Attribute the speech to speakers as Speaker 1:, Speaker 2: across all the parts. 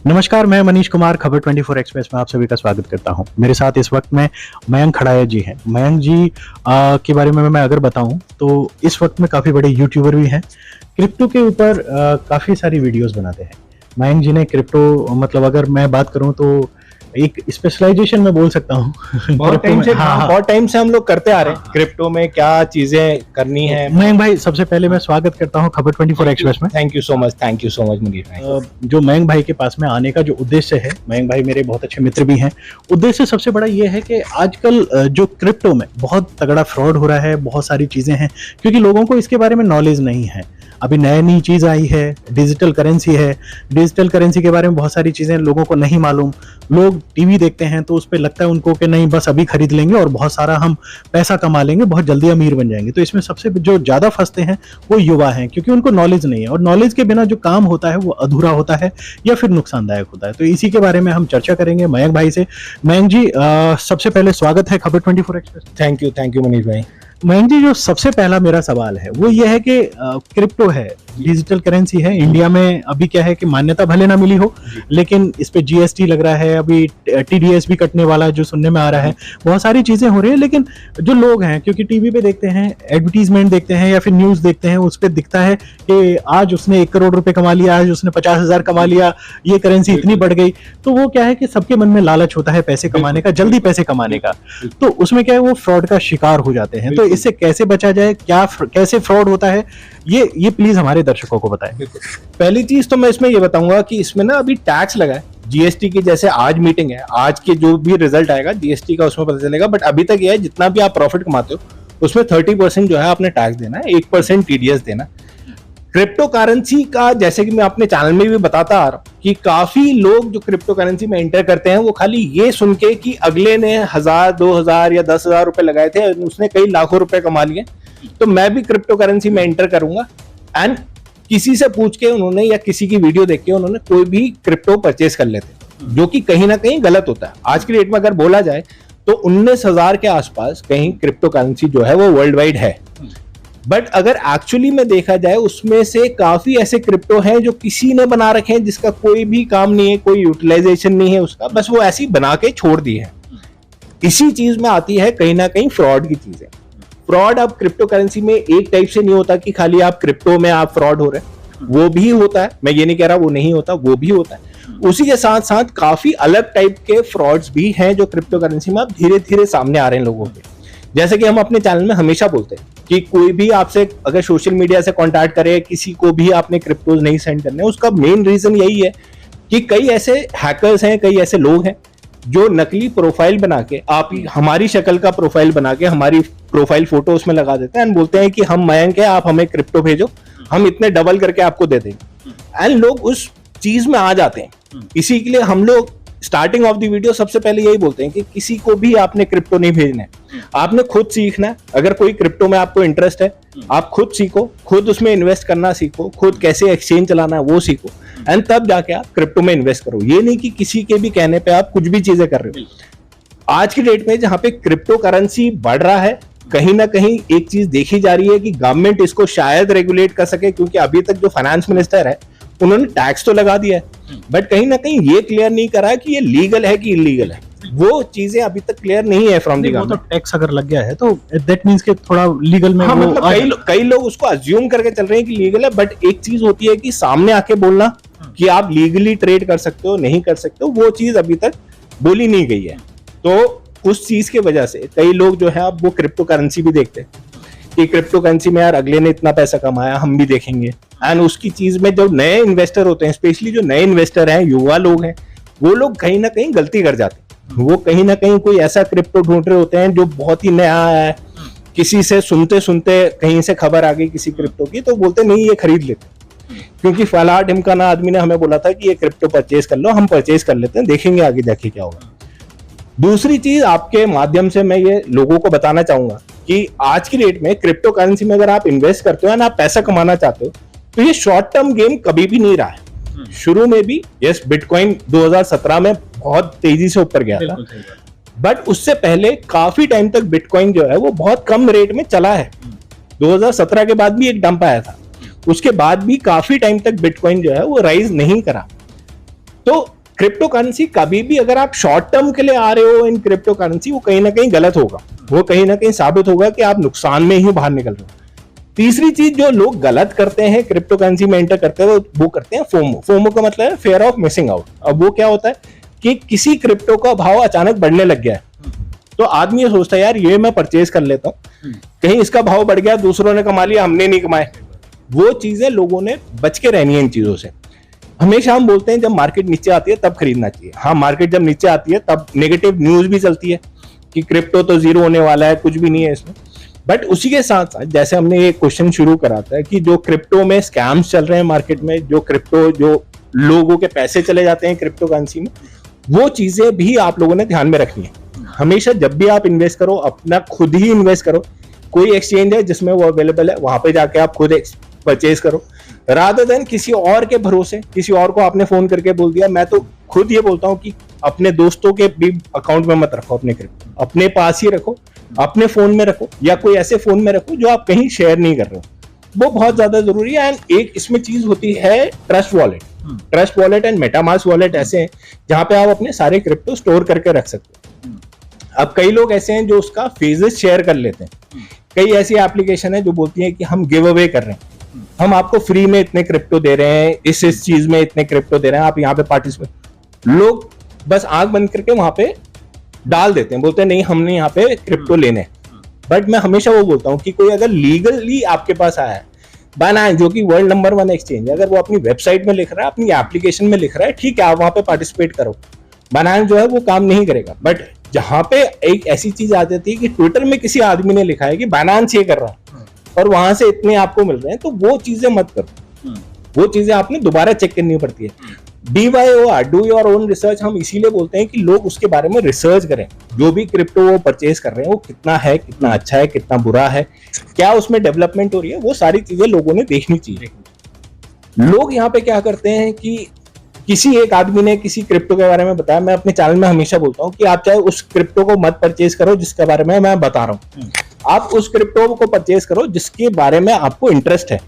Speaker 1: नमस्कार, मैं मनीष कुमार खबर 24 एक्सप्रेस में आप सभी का स्वागत करता हूं। मेरे साथ इस वक्त में मयंक खड़ाया जी हैं। मयंक जी के बारे में मैं अगर बताऊं तो इस वक्त में काफ़ी बड़े यूट्यूबर भी हैं। क्रिप्टो के ऊपर काफ़ी सारी वीडियोस बनाते हैं। मयंक जी ने क्रिप्टो मतलब अगर मैं बात करूं तो एक स्पेशलाइजेशन में बोल सकता हूं।
Speaker 2: बहुत टाइम से हम लोग करते आ रहे हैं क्रिप्टो में क्या चीजें करनी है।
Speaker 1: मयंक भाई, सबसे पहले मैं स्वागत करता हूं खबर 24 एक्सप्रेस में।
Speaker 2: Thank you so much Manish भाई।
Speaker 1: जो मयंक भाई के पास में आने का जो उद्देश्य है, मयंक भाई मेरे बहुत अच्छे मित्र भी हैं। उद्देश्य सबसे बड़ा ये है कि आजकल जो क्रिप्टो में बहुत तगड़ा फ्रॉड हो रहा है, बहुत सारी चीजें हैं क्योंकि लोगों को इसके बारे में नॉलेज नहीं है। अभी नई चीज आई है, डिजिटल करेंसी है। डिजिटल करेंसी के बारे में बहुत सारी चीजें लोगों को नहीं मालूम। लोग टीवी देखते हैं तो उस पर लगता है उनको कि नहीं बस अभी खरीद लेंगे और बहुत सारा हम पैसा कमा लेंगे, बहुत जल्दी अमीर बन जाएंगे। तो इसमें सबसे जो ज्यादा फंसते हैं वो युवा हैं क्योंकि उनको नॉलेज नहीं है और नॉलेज के बिना जो काम होता है वो अधूरा होता है या फिर नुकसानदायक होता है। तो इसी के बारे में हम चर्चा करेंगे मयंक भाई से। मयंक जी, सबसे पहले स्वागत है खबर 24 एक्सप्रेस।
Speaker 2: थैंक यू मनीष भाई।
Speaker 1: मयंक जी, जो सबसे पहला मेरा सवाल है वो ये है कि क्रिप्टो है, डिजिटल करेंसी है। इंडिया में अभी क्या है कि मान्यता भले ना मिली हो लेकिन इस पे जीएसटी लग रहा है, अभी टीडीएस भी कटने वाला है जो सुनने में आ रहा है। बहुत सारी चीजें हो रही है लेकिन जो लोग हैं क्योंकि टीवी पे देखते हैं, एडवर्टीजमेंट देखते हैं या फिर न्यूज देखते हैं, उस पर दिखता है कि आज उसने 1 करोड़ रुपए कमा लिया, आज उसने 50,000 कमा लिया, ये करेंसी इतनी बढ़ गई। तो वो क्या है कि सबके मन में लालच होता है पैसे कमाने का, जल्दी पैसे कमाने का। तो उसमें क्या है वो फ्रॉड का शिकार हो जाते हैं। तो इससे कैसे बचा जाए, कैसे फ्रॉड होता है, ये प्लीज हमारे दर्शकों को बताएं।
Speaker 2: पहली चीज तो मैं इसमें ये बताऊंगा कि इसमें ना अभी टैक्स लगा है जीएसटी की। जैसे आज मीटिंग है, आज के जो भी रिजल्ट आएगा जीएसटी का उसमें पता चलेगा। बट अभी तक ये है जितना भी आप प्रॉफिट कमाते हो उसमें 30% जो है आपने टैक्स देना है, 1% टीडीएस देना। क्रिप्टो करेंसी का जैसे कि मैं अपने चैनल में भी बताता आ रहा हूं कि काफी लोग जो क्रिप्टो करेंसी में एंटर करते हैं वो खाली ये सुन के कि अगले ने 1,000, 2,000 या 10,000 रुपए लगाए थे, उसने कई लाखों रुपए कमा लिए, तो मैं भी क्रिप्टो करेंसी में एंटर करूंगा। एंड किसी से पूछ के उन्होंने या किसी की वीडियो देख के उन्होंने कोई भी क्रिप्टो परचेज कर लेते, जो कि कहीं ना कहीं गलत होता है। आज की डेट में अगर बोला जाए तो 19,000 के आसपास कहीं क्रिप्टो करेंसी जो है वो वर्ल्ड वाइड है। बट अगर एक्चुअली में देखा जाए उसमें से काफी ऐसे क्रिप्टो हैं जो किसी ने बना रखे हैं, जिसका कोई भी काम नहीं है, कोई यूटिलाइजेशन नहीं है उसका, बस वो ऐसी बना के छोड़ दी है। इसी चीज में आती है कहीं ना कहीं फ्रॉड की चीजें। फ्रॉड अब क्रिप्टो करेंसी में एक टाइप से नहीं होता कि खाली आप क्रिप्टो में आप फ्रॉड हो रहे हैं, वो भी होता है। मैं ये नहीं कह रहा वो नहीं होता, वो भी होता है। उसी के साथ साथ काफी अलग टाइप के फ्रॉड्स भी हैं जो क्रिप्टो करेंसी में अब धीरे धीरे सामने आ रहे हैं लोगों के। जैसे कि हम अपने चैनल में हमेशा बोलते हैं कि कोई भी आपसे अगर सोशल मीडिया से कांटेक्ट करे, किसी को भी आपने क्रिप्टोज नहीं सेंड करने, उसका मेन रीजन यही है कि कई ऐसे हैकर्स हैं, कई ऐसे लोग हैं जो नकली प्रोफाइल बना के आप हमारी शक्ल का प्रोफाइल बना के हमारी प्रोफाइल फोटो उसमें लगा देते हैं एंड बोलते हैं कि हम मयंक है, आप हमें क्रिप्टो भेजो, हम इतने डबल करके आपको दे देंगे। एंड लोग उस चीज में आ जाते हैं। इसी के लिए हम लोग स्टार्टिंग ऑफ द वीडियो सबसे पहले यही बोलते हैं कि किसी को भी आपने क्रिप्टो नहीं भेजना है, आपने खुद सीखना है। अगर कोई क्रिप्टो में आपको इंटरेस्ट है, आप खुद सीखो, खुद उसमें इन्वेस्ट करना सीखो, खुद कैसे एक्सचेंज चलाना है वो सीखो, एंड तब जाके आप क्रिप्टो में इन्वेस्ट करो। ये नहीं कि किसी के भी कहने पे आप कुछ भी चीजें कर रहे हो। आज की डेट में जहां पे क्रिप्टो करेंसी बढ़ रहा है, कहीं ना कहीं एक चीज देखी जा रही है कि गवर्नमेंट इसको शायद रेगुलेट कर सके, क्योंकि अभी तक जो फाइनेंस मिनिस्टर है उन्होंने टैक्स तो लगा दिया है बट कहीं ना कहीं ये क्लियर नहीं करा है कि ये लीगल है कि इलीगल है। वो चीजें अभी तक क्लियर नहीं है फ्रॉम दी गवर्नमेंट।
Speaker 1: तो टैक्स अगर लग गया है तो दैट मींस कि थोड़ा लीगल में
Speaker 2: मतलब कई लोग उसको अज्यूम करके चल रहे हैं कि लीगल है, बट एक चीज होती है कि सामने आके बोलना कि आप लीगली ट्रेड कर सकते हो, नहीं कर सकते हो, वो चीज अभी तक बोली नहीं गई है। तो उस चीज के वजह से कई लोग जो है अब वो क्रिप्टो करेंसी भी देखते हैं कि क्रिप्टो करेंसी में यार अगले ने इतना पैसा कमाया, हम भी देखेंगे। एंड उसकी चीज में जो नए इन्वेस्टर होते हैं, स्पेशली जो नए इन्वेस्टर हैं, युवा लोग हैं, वो लोग कहीं ना कहीं गलती कर जाते हैं। वो कहीं ना कहीं कोई ऐसा क्रिप्टो ढूंढ रहे होते हैं जो बहुत ही नया है, किसी से सुनते सुनते कहीं से खबर आ गई किसी क्रिप्टो की, तो बोलते नहीं ये खरीद लेते, क्योंकि फला ढिमकाना आदमी ने हमें बोला था कि ये क्रिप्टो परचेज कर लो, हम परचेज कर लेते हैं, देखेंगे आगे जाके क्या होगा। दूसरी चीज आपके माध्यम से मैं ये लोगों को बताना चाहूंगा कि आज की डेट में क्रिप्टो करेंसी में अगर आप इन्वेस्ट करते हो ना, आप पैसा कमाना चाहते हो, तो ये शॉर्ट टर्म गेम कभी भी नहीं रहा है। शुरू में भी यस, बिटकॉइन 2017 में बहुत तेजी से ऊपर गया था, बट उससे पहले काफी टाइम तक बिटकॉइन जो है वो बहुत कम रेट में चला है। 2017 के बाद भी एक डंप आया था, उसके बाद भी काफी टाइम तक बिटकॉइन जो है वो राइज नहीं करा। तो क्रिप्टो करेंसी कभी भी अगर आप शॉर्ट टर्म के लिए आ रहे हो इन क्रिप्टो करेंसी, वो कहीं ना कहीं गलत होगा, वो कहीं ना कहीं साबित होगा कि आप नुकसान में ही बाहर निकल रहे हो। तीसरी चीज जो लोग गलत करते हैं क्रिप्टो करेंसी में एंटर करते हैं, वो करते हैं फोमो। फोमो का मतलब है फेयर ऑफ मिसिंग आउट। अब वो क्या होता है कि किसी क्रिप्टो का भाव अचानक बढ़ने लग गया है, तो आदमी ये सोचता है यार ये मैं परचेज कर लेता हूँ, कहीं इसका भाव बढ़ गया, दूसरों ने कमा लिया, हमने नहीं कमाए। वो चीजें लोगों ने बच के रहनी है इन चीजों से। हमेशा हम बोलते हैं जब मार्केट नीचे आती है तब खरीदना चाहिए। हाँ, मार्केट जब नीचे आती है तब नेगेटिव न्यूज भी चलती है कि क्रिप्टो तो जीरो होने वाला है, कुछ भी नहीं है इसमें। बट उसी के साथ साथ जैसे हमने ये क्वेश्चन शुरू करा था कि जो क्रिप्टो में स्कैम्स चल रहे हैं मार्केट में, जो लोगों के पैसे चले जाते हैं क्रिप्टो करेंसी में, वो चीजें भी आप लोगों ने ध्यान में रखनी है। हमेशा जब भी आप इन्वेस्ट करो अपना खुद ही इन्वेस्ट करो। कोई एक्सचेंज है जिसमें वो अवेलेबल है, वहां पे जाके आप खुद परचेज करो, रादर देन किसी और के भरोसे। किसी और को आपने फोन करके बोल दिया। मैं तो खुद ये बोलता हूँ कि अपने दोस्तों के भी अकाउंट में मत रखो अपने क्रिप्टो, अपने पास ही रखो, अपने फोन में रखो या कोई ऐसे फोन में रखो जो आप कहीं शेयर नहीं कर रहे हो। वो बहुत ज्यादा जरूरी है। एंड एक इसमें चीज होती है trust wallet. Trust wallet and MetaMask wallet ऐसे हैं जहां पे आप अपने सारे क्रिप्टो स्टोर करके रख सकते हो। अब कई लोग ऐसे हैं जो उसका फेजेस शेयर कर लेते हैं। कई ऐसी एप्लीकेशन है जो बोलती है कि हम गिव अवे कर रहे हैं, हम आपको फ्री में इतने क्रिप्टो दे रहे हैं, इस चीज में इतने क्रिप्टो दे रहे हैं, आप यहाँ पे पार्टिसिपेट। लोग बस आंख बंद करके वहां पे डाल देते हैं, बोलते हैं नहीं हमने यहाँ पे क्रिप्टो लेने। बट मैं हमेशा वो बोलता हूँ कि कोई अगर लीगली आपके पास आया है, बाइनेंस जो कि वर्ल्ड नंबर 1 एक्सचेंज है, अगर वो अपनी वेबसाइट में लिख रहा है, अपनी एप्लीकेशन में लिख रहा है, ठीक है आप वहां पे पार्टिसिपेट करो। बाइनेंस जो है वो काम नहीं करेगा। बट जहां पे एक ऐसी चीज आ जाती है कि ट्विटर में किसी आदमी ने लिखा है कि बाइनेंस ये कर रहा है और वहां से इतने आपको मिल रहे हैं, तो वो चीजें मत करो। वो चीजें आपने दोबारा चेक करनी पड़ती है। DYOR, do your own research, हम इसीलिए बोलते हैं कि लोग उसके बारे में रिसर्च करें। जो भी क्रिप्टो वो परचेज कर रहे हैं वो कितना है, कितना अच्छा है, कितना बुरा है, क्या उसमें डेवलपमेंट हो रही है, वो सारी चीजें लोगों ने देखनी चाहिए। लोग यहाँ पे क्या करते हैं कि किसी एक आदमी ने किसी क्रिप्टो के बारे में बताया। मैं अपने चैनल में हमेशा बोलता हूँ कि आप चाहे उस क्रिप्टो को मत परचेज करो जिसके बारे में मैं बता रहा हूँ, आप उस क्रिप्टो को परचेज करो जिसके बारे में आपको इंटरेस्ट है।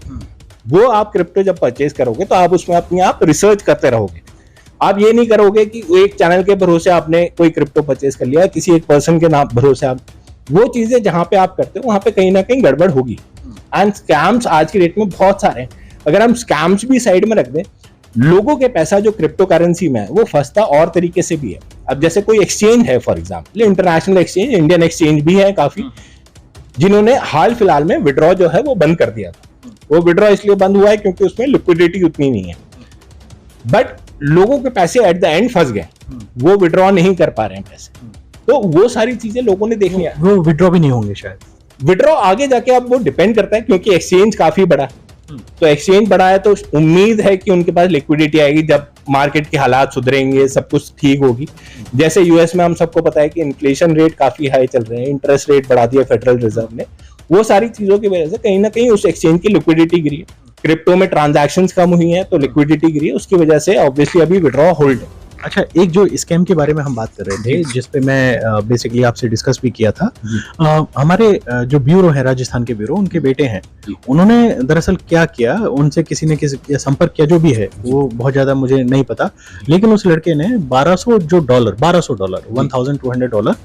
Speaker 2: वो आप क्रिप्टो जब परचेज करोगे तो आप उसमें अपने आप रिसर्च करते रहोगे। आप ये नहीं करोगे कि एक चैनल के भरोसे आपने कोई क्रिप्टो परचेज कर लिया, किसी एक पर्सन के नाम भरोसे आप, वो चीजें जहां पे आप करते हो वहां पे कहीं ना कहीं गड़बड़ होगी। एंड स्कैम्स आज की डेट में बहुत सारे हैं। अगर हम स्कैम्स भी साइड में रख दें, लोगों के पैसा जो क्रिप्टो करेंसी में है वो फंसता और तरीके से भी है। अब जैसे कोई एक्सचेंज है, for example international exchange, Indian exchange भी है काफी, जिन्होंने हाल फिलहाल में विड्रॉ जो है वो बंद कर दिया था। वो विड्रॉ इसलिए बंद हुआ है क्योंकि उसमें लिक्विडिटी उतनी नहीं है। बट लोगों के पैसे एट द एंड फंस गए, वो विड्रॉ नहीं कर पा रहे हैं पैसे। तो वो सारी चीजें लोगों ने देखनी है।
Speaker 1: वो विड्रॉ भी नहीं होंगे शायद।
Speaker 2: विड्रॉ आगे जाके अब वो डिपेंड करता है क्योंकि एक्सचेंज काफी बड़ा है। तो एक्सचेंज बड़ा है तो उम्मीद है कि उनके पास लिक्विडिटी आएगी जब मार्केट के हालात सुधरेंगे, सब कुछ ठीक होगी। जैसे यूएस में हम सबको पता है कि इन्फ्लेशन रेट काफी हाई चल रहे हैं, इंटरेस्ट रेट बढ़ा दिया फेडरल रिजर्व ने। वो सारी चीजों की वजह से कहीं ना कहीं उस एक्सचेंज की लिक्विडिटी गिरी है। क्रिप्टो में ट्रांजैक्शंस कम हुई हैं तो लिक्विडिटी गिरी है, उसकी वजह से ऑब्वियसली अभी विड्रॉ होल्ड है।
Speaker 1: अच्छा, एक जो स्कैम के बारे में हम बात कर रहे थे, जिसपे मैं बेसिकली आपसे डिस्कस भी किया था, हमारे जो ब्यूरो है, राजस्थान के ब्यूरो, उनके बेटे हैं, उन्होंने दरअसल क्या किया, उनसे किसी ने किसी संपर्क किया, जो भी है वो बहुत ज्यादा मुझे नहीं पता, लेकिन उस लड़के ने $1200 $1200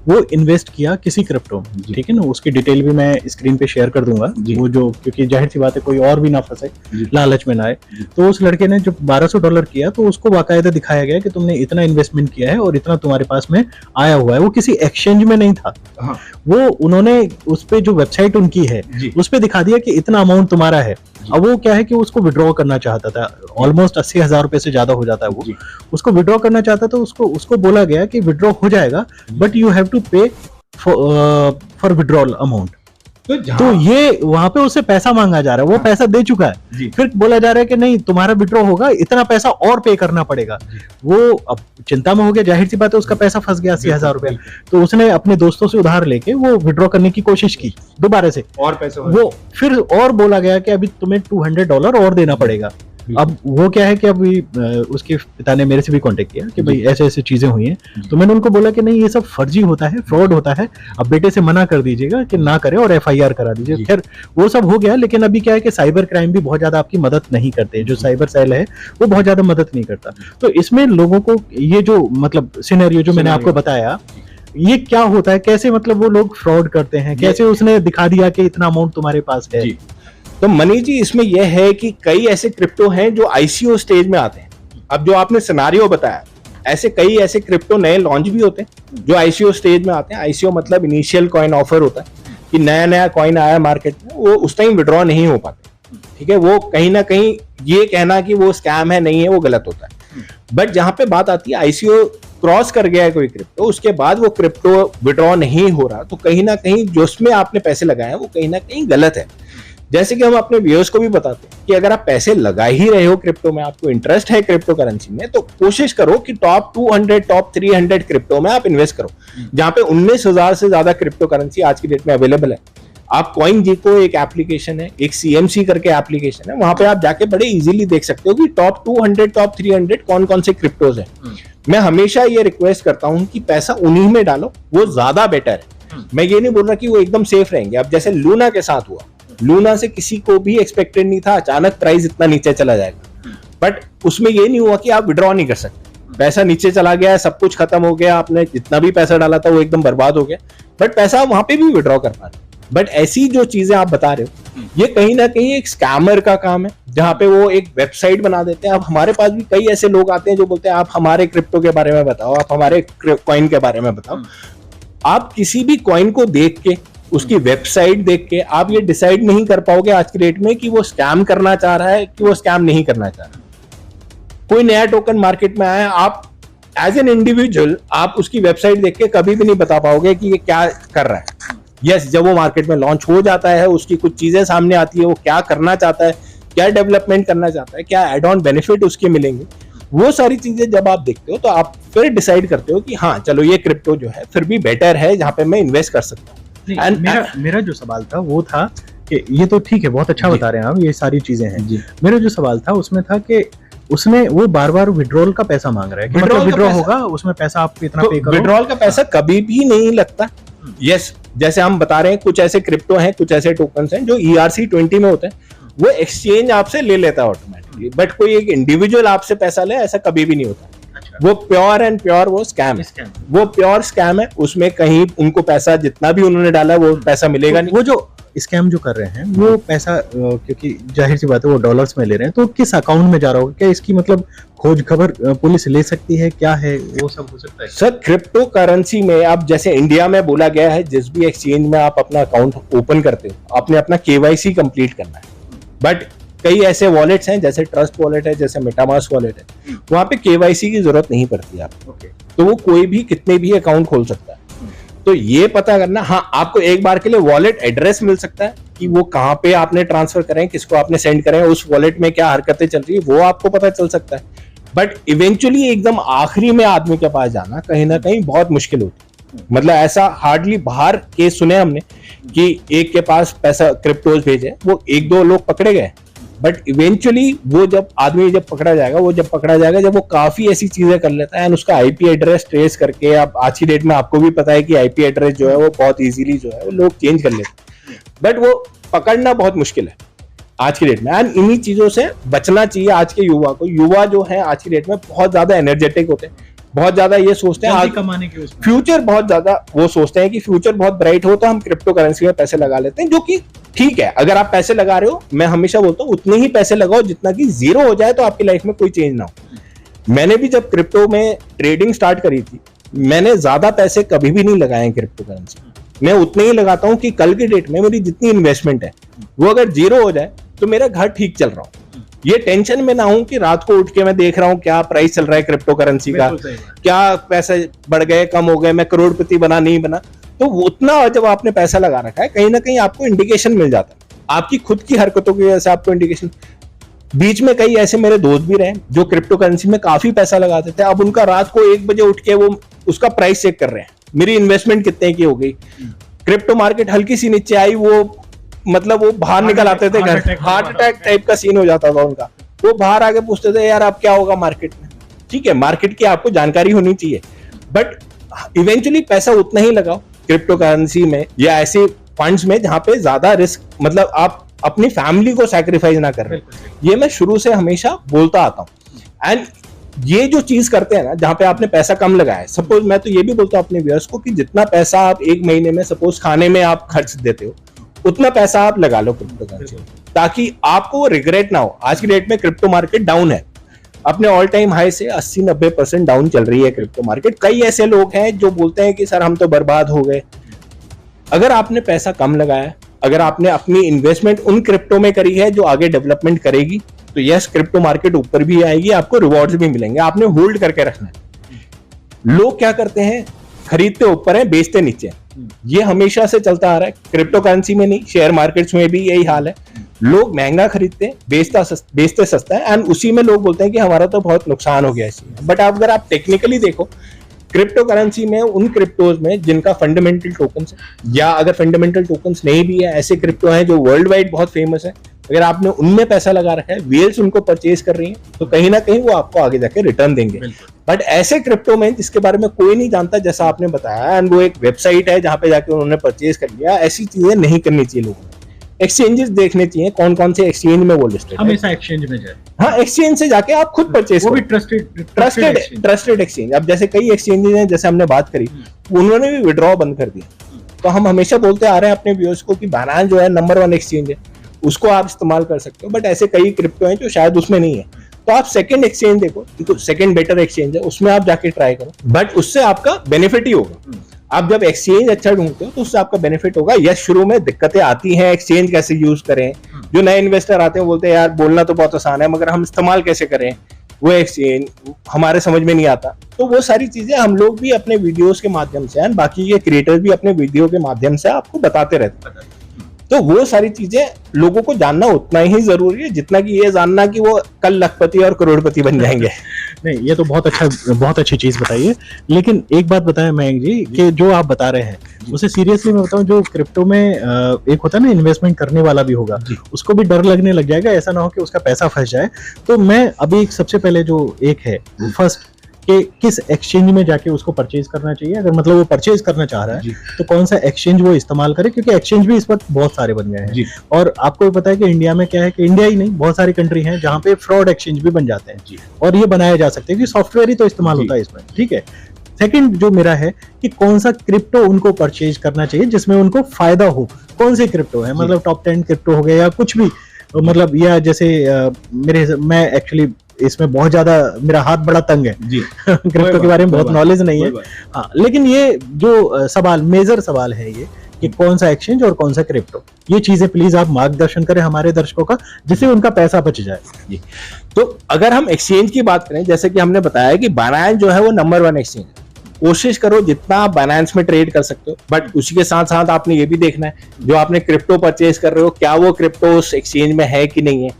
Speaker 1: वो इन्वेस्ट किया किसी क्रिप्टो में। ठीक है ना, उसकी डिटेल भी मैं स्क्रीन पे शेयर कर दूंगा, वो जो, क्योंकि जाहिर सी बात है कोई और भी ना फंसे, लालच में ना आए। तो उस लड़के ने जब $1200 किया तो उसको बाकायदा दिखाया गया कि तुमने इतना इन्वेस्टमेंट किया है और इतना तुम्हारे पास में आया हुआ है। वो किसी एक्सचेंज में नहीं था, वो उन्होंने उस पे जो वेबसाइट उनकी है उस पे दिखा दिया कि इतना अमाउंट तुम्हारा है। अब वो क्या है कि उसको विड्रॉ करना चाहता था, ऑलमोस्ट 80,000 रुपए से ज्यादा हो जाता है वो, उसको विड्रॉ करना चाहता था। उसको बोला गया कि विड्रॉ हो जाएगा बट यू हैव टू पे फॉर विड्रॉल अमाउंट। तो ये वहां पे उससे पैसा मांगा जा रहा है, वो पैसा दे चुका है, फिर बोला जा रहा है कि नहीं तुम्हारा विड्रॉ होगा, इतना पैसा और पे करना पड़ेगा। वो अब चिंता में हो गया, जाहिर सी बात है उसका पैसा फंस गया 80,000 रुपए। तो उसने अपने दोस्तों से उधार लेके वो विड्रॉ करने की कोशिश की दोबारा से,
Speaker 2: और पैसा
Speaker 1: वो फिर और बोला गया कि अभी तुम्हें $200 और देना पड़ेगा। अब वो क्या है कि अभी उसके पिता ने मेरे से भी कांटेक्ट किया कि भाई ऐसे ऐसे चीजें हुई हैं, तो मैंने उनको बोला कि नहीं ये सब फर्जी होता है, फ्रॉड होता है, अब बेटे से मना कर दीजिएगा कि ना करे और एफआईआर करा दीजिए। खैर वो सब हो गया, लेकिन अभी क्या है कि साइबर क्राइम भी बहुत ज्यादा आपकी मदद नहीं करते, जो साइबर सेल है वो बहुत ज्यादा मदद नहीं करता। तो इसमें लोगों को ये जो मतलब सिनेरियो जो मैंने आपको बताया, ये क्या होता है, कैसे मतलब वो लोग फ्रॉड करते हैं, कैसे उसने दिखा दिया कि इतना अमाउंट तुम्हारे पास है।
Speaker 2: तो मनीष जी इसमें यह है कि कई ऐसे क्रिप्टो हैं जो आईसीओ स्टेज में आते हैं। अब जो आपने सिनेरियो बताया, ऐसे कई ऐसे क्रिप्टो नए लॉन्च भी होते हैं जो आईसीओ स्टेज में आते हैं। आईसीओ मतलब इनिशियल कॉइन ऑफर होता है कि नया नया कॉइन आया मार्केट में, वो उस टाइम विड्रॉ नहीं हो पाते। ठीक है, वो कहीं ना कहीं ये कहना कि वो स्कैम है नहीं है वो गलत होता है। बट जहां पे बात आती है आईसीओ क्रॉस कर गया है कोई क्रिप्टो, उसके बाद वो क्रिप्टो विड्रॉ नहीं हो रहा, तो कहीं ना कहीं जो उसमें आपने पैसे लगाए हैं वो कहीं ना कहीं गलत है। जैसे कि हम अपने व्यूअर्स को भी बताते हैं कि अगर आप पैसे लगा ही रहे हो क्रिप्टो में, आपको इंटरेस्ट है क्रिप्टो करेंसी में, तो कोशिश करो कि टॉप 200 टॉप 300 क्रिप्टो में आप इन्वेस्ट करो, जहां पे 19,000 से ज्यादा क्रिप्टो करेंसी आज की डेट में अवेलेबल है। आप कॉइन जीको एक एप्लीकेशन है, एक सीएमसी करके एप्लीकेशन है, वहां पे आप जाके बड़े इजीली देख सकते हो कि टॉप 200 टॉप 300 कौन कौन से क्रिप्टोज है। मैं हमेशा ये रिक्वेस्ट करता हूं कि पैसा उन्हीं में डालो, वो ज्यादा बेटर है। मैं ये नहीं बोल रहा कि वो एकदम सेफ रहेंगे। अब जैसे लूना के साथ हुआ, लूना से किसी को भी एक्सपेक्टेड नहीं था अचानक प्राइस इतना नीचे चला जाएगा, बट उसमें ये नहीं हुआ कि आप विड्रॉ नहीं कर सकते। पैसा नीचे चला गया, सब कुछ खत्म हो गया, आपने जितना भी पैसा डाला था वो एकदम बर्बाद हो गया, बट पैसा वहां पे भी विड्रॉ कर पा रहे। बट ऐसी जो चीजें आप बता रहे हो, ये कहीं ना कहीं एक स्कैमर का काम है, जहां पे वो एक वेबसाइट बना देते हैं। अब हमारे पास भी कई ऐसे लोग आते हैं जो बोलते हैं आप हमारे क्रिप्टो के बारे में बताओ, आप हमारे कॉइन के बारे में बताओ। आप किसी भी कॉइन को देख के, उसकी वेबसाइट देख के आप ये डिसाइड नहीं कर पाओगे आज की डेट में कि वो स्कैम करना चाह रहा है कि वो स्कैम नहीं करना चाह रहा। कोई नया टोकन मार्केट में आया, आप एज एन इंडिविजुअल आप उसकी वेबसाइट देख के कभी भी नहीं बता पाओगे कि ये क्या कर रहा है। यस, जब वो मार्केट में लॉन्च हो जाता है, उसकी कुछ चीजें सामने आती है, वो क्या करना चाहता है, क्या डेवलपमेंट करना चाहता है, क्या एड ऑन बेनिफिट उसके मिलेंगे, वो सारी चीजें जब आप देखते हो तो आप फिर डिसाइड करते हो कि हाँ चलो ये क्रिप्टो जो है फिर भी बेटर है, जहां पे मैं इन्वेस्ट कर सकता हूँ।
Speaker 1: मेरा जो सवाल था वो था कि ये तो ठीक है, बहुत अच्छा बता रहे हैं आप, ये सारी चीजें हैं। मेरा जो सवाल था उसमें था कि उसमें वो बार बार विड्रॉल का पैसा मांग रहा है कि मतलब विड्रॉ होगा उसमें पैसा आप इतना पे करो।
Speaker 2: विड्रॉल का पैसा कभी भी नहीं लगता। यस, जैसे हम बता रहे हैं कुछ ऐसे क्रिप्टो हैं, कुछ ऐसे टोकन्स हैं जो ERC-20 में होते हैं, वो एक्सचेंज आपसे ले लेता है ऑटोमेटिकली, बट कोई एक इंडिविजुअल आपसे पैसा ले ऐसा कभी भी नहीं होता। वो प्योर एंड प्योर वो स्कैम है, वो प्योर स्कैम है। उसमें कहीं उनको पैसा जितना भी उन्होंने डाला वो पैसा मिलेगा नहीं।
Speaker 1: वो जो स्कैम जो कर रहे हैं वो पैसा क्योंकि जाहिर सी बात है वो डॉलर्स में ले रहे हैं, तो किस अकाउंट में जा रहा होगा, क्या इसकी मतलब खोज खबर पुलिस ले सकती है, क्या है वो सब हो सकता है?
Speaker 2: सर क्रिप्टो करेंसी में आप जैसे इंडिया में बोला गया है जिस भी एक्सचेंज में आप अपना अकाउंट ओपन करते हो आपने अपना KYC कंप्लीट करना है, बट कई ऐसे वॉलेट्स हैं जैसे ट्रस्ट वॉलेट है, जैसे मेटामास्क वॉलेट है, वहां पे KYC की जरूरत नहीं पड़ती आपको। तो वो कोई भी कितने भी अकाउंट खोल सकता है। तो ये पता करना, हाँ आपको एक बार के लिए वॉलेट एड्रेस मिल सकता है कि वो कहाँ पे आपने ट्रांसफर करें, किसको आपने सेंड करें, उस वॉलेट में क्या हरकतें चल रही है वो आपको पता चल सकता है। बट इवेंचुअली एकदम आखिरी में आदमी के पास जाना कहीं ना कहीं बहुत मुश्किल होती है। मतलब ऐसा हार्डली बाहर केस सुने हमने कि एक के पास पैसा क्रिप्टोज भेजे, वो 1-2 लोग पकड़े गए, बट इवेंचुअली वो जब पकड़ा जाएगा जब वो काफी ऐसी चीजें कर लेता है एंड उसका IP एड्रेस ट्रेस करके, आप आज की डेट में आपको भी पता है कि IP एड्रेस जो है वो बहुत इजीली जो है वो लोग चेंज कर लेते हैं, बट वो पकड़ना बहुत मुश्किल है आज की डेट में। एंड इन्हीं चीजों से बचना चाहिए आज के युवा को। युवा जो है आज की डेट में बहुत ज्यादा एनर्जेटिक होते हैं, बहुत ज्यादा ये सोचते हैं
Speaker 1: जल्दी कमाने के उसमें
Speaker 2: फ्यूचर, बहुत ज्यादा वो सोचते हैं कि फ्यूचर बहुत ब्राइट हो तो हम क्रिप्टो करेंसी में पैसे लगा लेते हैं, जो कि ठीक है। अगर आप पैसे लगा रहे हो, मैं हमेशा बोलता हूँ उतने ही पैसे लगाओ जितना कि 0 हो जाए तो आपकी लाइफ में कोई चेंज ना हो। मैंने भी जब क्रिप्टो में ट्रेडिंग स्टार्ट करी थी, मैंने ज्यादा पैसे कभी भी नहीं लगाए क्रिप्टो करेंसी। मैं उतने ही लगाता हूँ कि कल की डेट में मेरी जितनी इन्वेस्टमेंट है वो अगर 0 हो जाए तो मेरा घर ठीक चल रहा हो, ये टेंशन में ना हूं कि रात को उठ के मैं देख रहा हूं क्या प्राइस चल रहा है क्रिप्टो करेंसी का, क्या पैसे बढ़ गए कम हो गए, मैं करोड़पति बना नहीं बना। तो उतना जब आपने पैसा लगा रखा है कहीं ना कहीं आपको इंडिकेशन मिल जाता है, आपकी खुद की हरकतों की वजह से आपको इंडिकेशन। बीच में कई ऐसे मेरे दोस्त भी रहे जो क्रिप्टो करेंसी में काफी पैसा लगाते थे, अब उनका रात को 1 बजे उठ के वो उसका प्राइस चेक कर रहे हैं, मेरी इन्वेस्टमेंट कितने की हो गई। क्रिप्टो मार्केट हल्की सी नीचे आई, वो मतलब वो बाहर निकल आते थे घर, हार्ट अटैक टाइप का सीन हो जाता था उनका। वो बाहर आके पूछते थे यार अब क्या होगा मार्केट में। ठीक है, मार्केट की आपको जानकारी होनी चाहिए, बट इवेंचुअली पैसा उतना ही लगाओ क्रिप्टो करेंसी में या ऐसे फंड्स में जहां पे ज्यादा रिस्क, मतलब आप अपनी फैमिली को सैक्रिफाइस ना कर रहे। ये मैं शुरू से हमेशा बोलता आता हूँ। एंड ये जो चीज करते हैं ना, जहां पे आपने पैसा कम लगाया है, सपोज मैं तो ये भी बोलता हूँ अपने व्यूअर्स को कि जितना पैसा आप एक महीने में सपोज खाने में आप खर्च देते हो, उतना पैसा आप लगा लो क्रिप्टो करेंसी, ताकि आपको रिग्रेट ना हो। आज की डेट में क्रिप्टो मार्केट डाउन है, अपने ऑल टाइम हाई से 80-90% डाउन चल रही है क्रिप्टो मार्केट। कई ऐसे लोग हैं जो बोलते हैं कि सर हम तो बर्बाद हो गए। अगर आपने पैसा कम लगाया, अगर आपने अपनी इन्वेस्टमेंट उन क्रिप्टो में करी है जो आगे डेवलपमेंट करेगी, तो यस क्रिप्टो मार्केट ऊपर भी आएगी, आपको रिवॉर्ड्स भी मिलेंगे। आपने होल्ड करके रखना है। लोग क्या करते हैं, खरीदते ऊपर है, बेचते नीचे। ये हमेशा से चलता आ रहा है, क्रिप्टो करेंसी में नहीं, शेयर मार्केट्स में भी यही हाल है। लोग महंगा खरीदते हैं, बेचते सस्ता है, एंड उसी में लोग बोलते हैं कि हमारा तो बहुत नुकसान हो गया इसमें। बट अगर आप टेक्निकली देखो, क्रिप्टो करेंसी में उन क्रिप्टोज में जिनका फंडामेंटल टोकन्स है, या अगर फंडामेंटल टोकन्स नहीं भी है, ऐसे क्रिप्टो हैं जो वर्ल्ड वाइड बहुत फेमस है, अगर आपने उनमें पैसा लगा रखा है, वेल्स उनको परचेज कर रही है, तो कहीं ना कहीं वो आपको आगे जाके रिटर्न देंगे। बट ऐसे क्रिप्टो में जिसके बारे में कोई नहीं जानता, जैसा आपने बताया, एंड वो एक वेबसाइट है जहां पे जाके उन्होंने परचेज कर लिया, ऐसी चीजें नहीं करनी चाहिए लोगों को। एक्सचेंजेस देखने चाहिए, कौन कौन से एक्सचेंज में वो लिस्टेड है।
Speaker 1: हमेशा एक्सचेंज में जाए।
Speaker 2: हाँ, एक्सचेंज से जाके आप खुद परचेज,
Speaker 1: वो भी ट्रस्टेड
Speaker 2: एक्सचेंज। अब जैसे कई एक्सचेंजेस हैं, जैसे हमने बात करी, उन्होंने भी विड्रॉ बंद कर दिया। तो हम हमेशा बोलते आ रहे हैं अपने व्यूअर्स को कि बाइनेंस जो है नंबर 1 एक्सचेंज है, उसको आप इस्तेमाल कर सकते हो। बट ऐसे कई क्रिप्टो हैं जो शायद उसमें नहीं है, तो आप सेकंड एक्सचेंज देखो, तो सेकंड बेटर एक्सचेंज है, उसमें आप जाके ट्राई करो। बट उससे आपका बेनिफिट ही होगा। आप जब एक्सचेंज अच्छा ढूंढते हो तो उससे आपका बेनिफिट होगा। यस, शुरू में दिक्कतें आती हैं, एक्सचेंज कैसे यूज करें, जो नए इन्वेस्टर आते हैं बोलते हैं यार बोलना तो बहुत आसान है, मगर हम इस्तेमाल कैसे करें वो एक्सचेंज हमारे समझ में नहीं आता। तो वो सारी चीजें हम लोग भी अपने वीडियोस के माध्यम से, बाकी के क्रिएटर्स भी अपने वीडियो के माध्यम से आपको बताते रहते हैं। तो वो सारी चीजें लोगों को जानना उतना ही जरूरी है जितना कि ये जानना कि वो कल लखपति और करोड़पति बन जाएंगे।
Speaker 1: नहीं, ये तो बहुत अच्छी चीज बताइए। लेकिन एक बात बताएं मयंक जी कि जो आप बता रहे हैं उसे सीरियसली मैं बताऊं, जो क्रिप्टो में एक होता है ना इन्वेस्टमेंट करने वाला भी होगा, उसको भी डर लगने लग जाएगा, ऐसा ना हो कि उसका पैसा फंस जाए। तो मैं अभी सबसे पहले जो एक है फर्स्ट कि किस एक्सचेंज में जाके उसको परचेज करना चाहिए, अगर मतलब वो परचेज करना चाह रहा है तो कौन सा एक्सचेंज वो इस्तेमाल करे, क्योंकि एक्सचेंज भी इस वक्त बहुत सारे बन गए हैं। और आपको भी पता है कि इंडिया में क्या है कि इंडिया ही नहीं, बहुत सारी कंट्री हैं जहां पे फ्रॉड एक्सचेंज भी बन जाते हैं, और ये बनाया जा सकते हैं कि सॉफ्टवेयर ही तो इस्तेमाल होता है इसमें। ठीक है, सेकंड जो मेरा है कि कौन सा क्रिप्टो उनको परचेज करना चाहिए जिसमें उनको फायदा हो, कौन से क्रिप्टो है, मतलब टॉप 10 क्रिप्टो हो गए या कुछ भी, मतलब या जैसे मैं एक्चुअली इसमें बहुत ज्यादा मेरा हाथ बड़ा तंग है जी क्रिप्टो के बारे में बहुत नॉलेज नहीं है। हाँ, लेकिन ये जो सवाल मेजर सवाल है ये कि कौन सा एक्सचेंज और कौन सा क्रिप्टो, ये चीजें प्लीज आप मार्गदर्शन करें हमारे दर्शकों का, जिससे उनका पैसा बच जाए जी।
Speaker 2: तो अगर हम एक्सचेंज की बात करें, जैसे कि हमने बताया कि बाइनेंस जो है वो नंबर 1 एक्सचेंज है। कोशिश करो जितना आप बाइनेंस में ट्रेड कर सकते हो, बट उसी के साथ साथ आपने ये भी देखना है जो आपने क्रिप्टो परचेज कर रहे हो क्या वो क्रिप्टो उस एक्सचेंज में है कि नहीं है।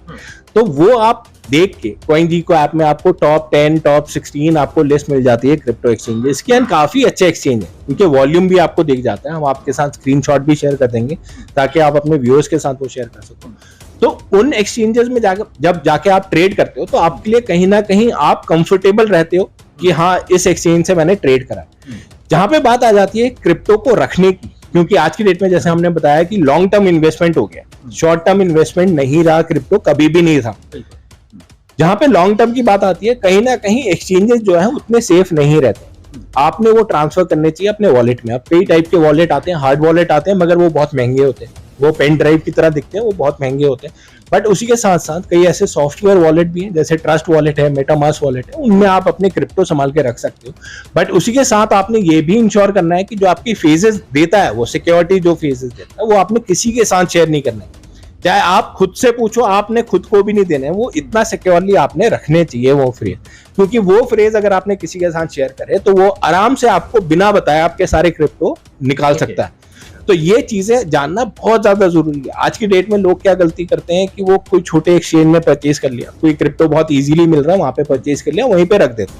Speaker 2: तो वो आप देख के CoinGecko ऐप में आपको टॉप 10 टॉप 16 आपको लिस्ट मिल जाती है क्रिप्टो एक्सचेंज। इसके अंदर काफी अच्छे एक्सचेंज है, क्योंकि वॉल्यूम भी आपको दिख जाता है। हम आपके साथ स्क्रीनशॉट भी शेयर कर देंगे ताकि आप अपने व्यूअर्स के साथ वो शेयर कर सको। तो उन एक्सचेंजेस में जब जाके आप ट्रेड करते हो तो आपके लिए कहीं ना कहीं आप कंफर्टेबल रहते हो कि हाँ इस एक्सचेंज से मैंने ट्रेड करा। जहां पे बात आ जाती है क्रिप्टो को रखने की, क्योंकि आज की डेट में जैसे हमने बताया कि लॉन्ग टर्म इन्वेस्टमेंट हो गया, शॉर्ट टर्म इन्वेस्टमेंट नहीं रहा, क्रिप्टो कभी भी नहीं था। जहां पे लॉन्ग टर्म की बात आती है, कहीं ना कहीं एक्सचेंजेस जो है उतने सेफ नहीं रहते। आपने वो ट्रांसफर करने चाहिए अपने वॉलेट में। अब कई टाइप के वॉलेट आते हैं, हार्ड वॉलेट आते हैं, मगर वो बहुत महंगे होते हैं, वो पेन ड्राइव की तरह दिखते हैं, वो बहुत महंगे होते हैं। बट उसी के साथ साथ कई ऐसे सॉफ्टवेयर वॉलेट भी हैं, जैसे ट्रस्ट वॉलेट है, मेटामास्क वॉलेट है, उनमें आप अपने क्रिप्टो संभाल के रख सकते हो। बट उसी के साथ आपने ये भी इंश्योर करना है कि जो आपकी फेजेस देता है, वो सिक्योरिटी जो फेजेस देता है, वो आपने किसी के साथ शेयर नहीं करना है। चाहे आप खुद से पूछो, आपने खुद को भी नहीं देने, वो इतना सिक्योरली आपने रखने चाहिए वो फ्रेज। क्योंकि वो फ्रेज अगर आपने किसी के साथ शेयर करे तो वो आराम से आपको बिना बताए आपके सारे क्रिप्टो निकाल सकता है। तो ये चीजें जानना बहुत ज्यादा जरूरी है। आज की डेट में लोग क्या गलती करते हैं कि वो कोई छोटे एक्सचेंज में परचेज कर लिया, कोई क्रिप्टो बहुत इजीली मिल रहा है वहां पे परचेज कर लिया, वहीं पे रख देते।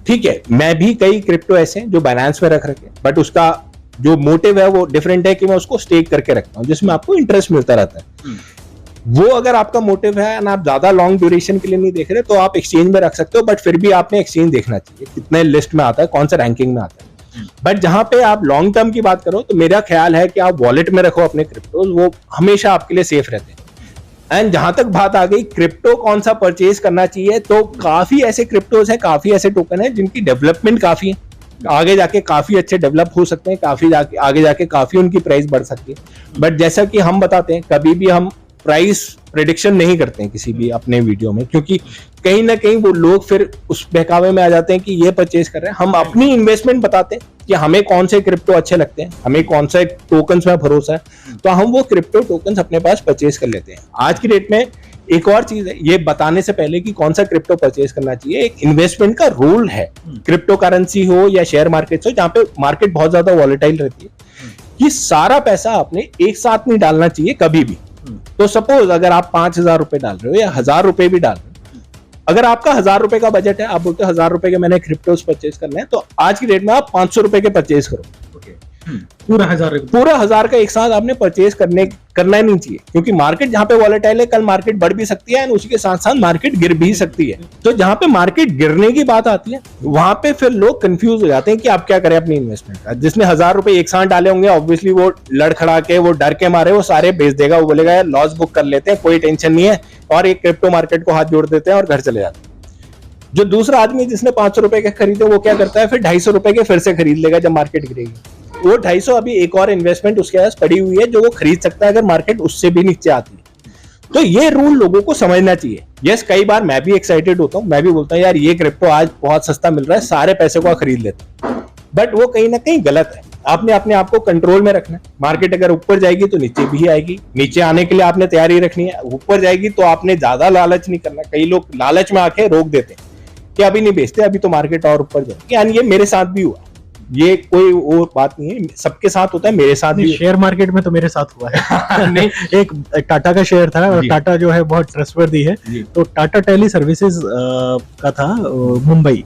Speaker 2: ठीक है, मैं भी कई क्रिप्टो ऐसे हैं जो बाइनेंस में रख रखे, बट उसका जो मोटिव है वो डिफरेंट है कि मैं उसको स्टेक करके रखता हूँ, जिसमें आपको इंटरेस्ट मिलता रहता है। वो अगर आपका मोटिव है और आप ज्यादा लॉन्ग ड्यूरेशन के लिए नहीं देख रहे तो आप एक्सचेंज में रख सकते हो, बट फिर भी आपने एक्सचेंज देखना चाहिए कितने लिस्ट में आता है, कौन सा रैंकिंग में आता है। बट जहां पे आप लॉन्ग टर्म की बात करो तो मेरा ख्याल है कि आप वॉलेट में रखो अपने क्रिप्टोज, वो हमेशा आपके लिए सेफ रहते हैं। एंड जहां तक बात आ गई क्रिप्टो कौन सा परचेज करना चाहिए, तो काफी ऐसे क्रिप्टोज हैं, काफी ऐसे टोकन है जिनकी डेवलपमेंट काफी है, आगे जाके काफी अच्छे डेवलप हो सकते हैं, काफी आगे जाके काफी उनकी प्राइस बढ़ सकती है। बट जैसा कि हम बताते हैं, कभी भी हम प्राइस प्रेडिक्शन नहीं करते हैं किसी भी अपने वीडियो में, क्योंकि कहीं ना कहीं वो लोग फिर उस बहकावे में आ जाते हैं कि ये परचेज कर रहे हैं। हम अपनी इन्वेस्टमेंट बताते हैं कि हमें कौन से क्रिप्टो अच्छे लगते हैं, हमें कौन से टोकन्स में भरोसा है, तो हम वो क्रिप्टो टोकन्स अपने पास परचेज कर लेते हैं। आज की डेट में एक और चीज है, ये बताने से पहले कि कौन सा क्रिप्टो परचेज करना चाहिए, एक इन्वेस्टमेंट का रूल है, क्रिप्टो करेंसी हो या शेयर मार्केट हो, जहां पे मार्केट बहुत ज्यादा वॉलेटाइल रहती है, कि सारा पैसा आपने एक साथ नहीं डालना चाहिए कभी भी। तो सपोज अगर आप 5,000 रुपए डाल रहे हो या 1,000 रुपए भी डाल रहे हो, अगर आपका 1,000 रुपए का बजट है, आप बोलते हो 1,000 रुपए के मैंने क्रिप्टोस परचेज करना है, तो आज की डेट में आप 500 रुपए के परचेज करो।
Speaker 1: पूरा 1,000
Speaker 2: पूरा 1,000 का एक साथ आपने परचेज करना ही नहीं चाहिए, क्योंकि मार्केट जहां पे वॉलेटाइल है, कल मार्केट बढ़ भी सकती है और उसी के साथ साथ मार्केट गिर भी सकती है। तो जहां पे मार्केट गिरने की बात आती है, वहां पे फिर लोग कंफ्यूज हो जाते हैं कि आप क्या करें अपनी इन्वेस्टमेंट का। जिसने 1,000 रुपए एक साथ डाले होंगे, ऑब्वियसली वो लड़खड़ा के, वो डर के मारे वो सारे बेच देगा, वो बोलेगा यार लॉस बुक कर लेते हैं, कोई टेंशन नहीं है, और एक क्रिप्टो मार्केट को हाथ जोड़ देते हैं और घर चले जाते हैं। जो दूसरा आदमी जिसने 500 रुपए के खरीदे, वो क्या करता है, फिर 250 रुपए के फिर से खरीद लेगा जब मार्केट गिरेगी। वो 250 अभी एक और इन्वेस्टमेंट उसके पास पड़ी हुई है जो वो खरीद सकता है अगर मार्केट उससे भी नीचे आती है। तो ये रूल लोगों को समझना चाहिए। यस, कई बार मैं भी एक्साइटेड होता हूँ, मैं भी बोलता हूँ यार ये क्रिप्टो आज बहुत सस्ता मिल रहा है, सारे पैसे को खरीद लेते हैं, बट वो कहीं ना कहीं गलत है। आपने अपने आप को कंट्रोल में रखना है। मार्केट अगर ऊपर जाएगी तो नीचे भी आएगी, नीचे आने के लिए आपने तैयारी रखनी है, ऊपर जाएगी तो आपने ज्यादा लालच नहीं करना। कई लोग लालच में आके रोक देते हैं कि अभी नहीं बेचते, अभी तो मार्केट और ऊपर जाएगी, यानी ये मेरे साथ भी हुआ, ये कोई वो बात नहीं है, सबके साथ होता है, मेरे साथ भी।
Speaker 1: शेयर मार्केट में तो मेरे साथ हुआ है। नहीं, एक टाटा का शेयर था और टाटा जो है बहुत ट्रस्टवर्दी है, तो टाटा टेली सर्विसेज का था मुंबई,